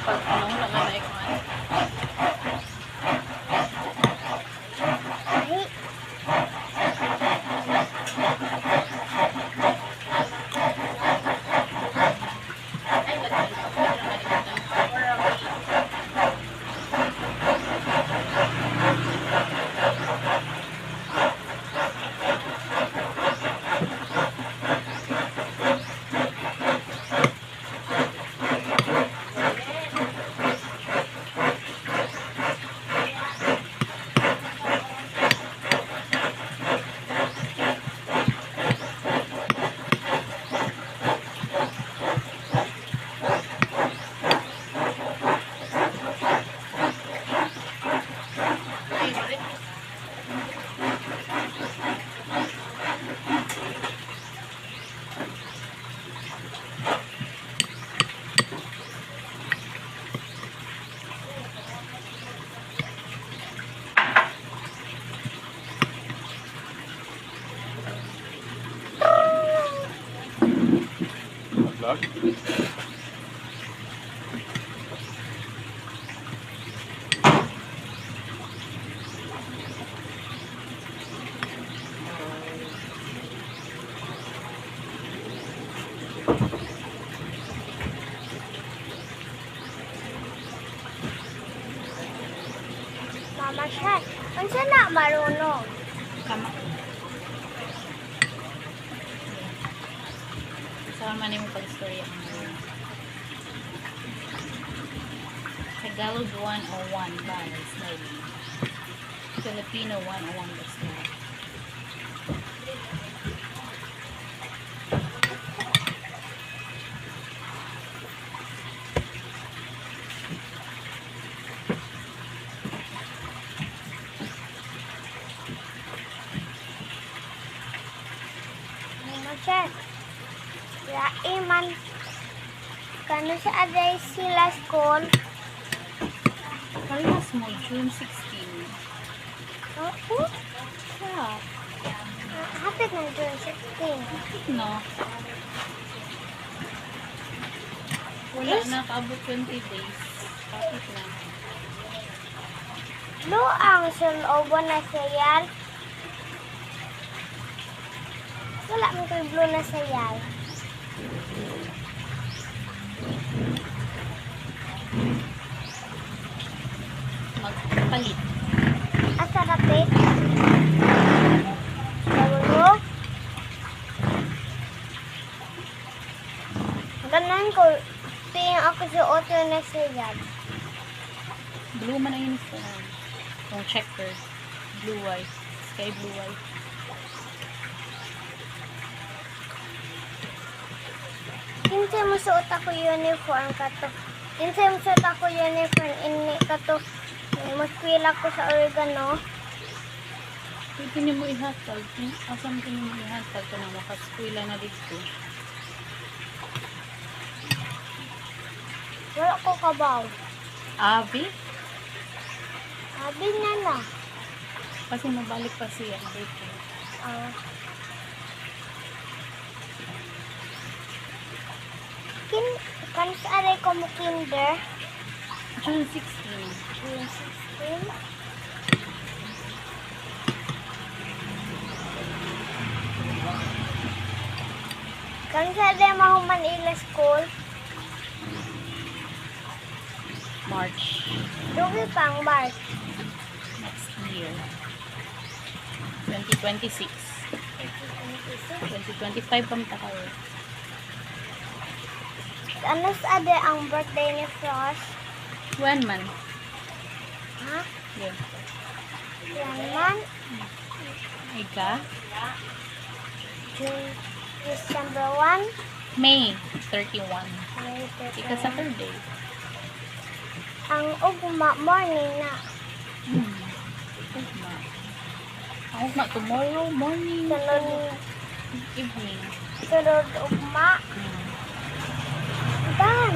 pag anong naman na ikuan. Vlog? Mama Shat, unsa na marunong? Tama. Saan man yung pag-story ang Tagalog 101 by Snivy. Filipino 101 by Snivy. Mama Shat, iman kano sa aday sila school? Parehas mo, June 16. Oo. Yeah. Hapit na June 16. No. Wala Yes. na, kaabot 20 days. Kapit na. Lo ang sulobo na sayal. Wala mo ko'y blue na sayal. Magpalit. Asa rapit? Sabulo? Ganan ko. Tingin ako sa auto na sayal. Blue man ang uniform. Yung checkers. Blue white. Sky blue white. Kinsay mo suot ako uniform kato. Kinsay mo suot ako uniform ini kato. Muskwila ko sa oregano. Pwede niyo mo ihatag. Asam ko niyo mo ihatag ka na makaskwila na dito. Wala ko kabaw. Avi? Sabi na na. Kasi mabalik pa siya dito. Ah. Kan sa aray ko mo kinder. June 16. June 16. Kan sa aray mahuman ila school. March. Dugi pang March. Next year. 2026. 2026. 2025 pang takaw. Ano sa aray ang birthday ni Frost? When man? Ha? Yeah. Yan man. Ika? June, December 1. May 31. May Ika Saturday. Ang ugma morning na. Ugma. Ang ugma tomorrow morning. Sunod, Evening. sunod ugma. Dan.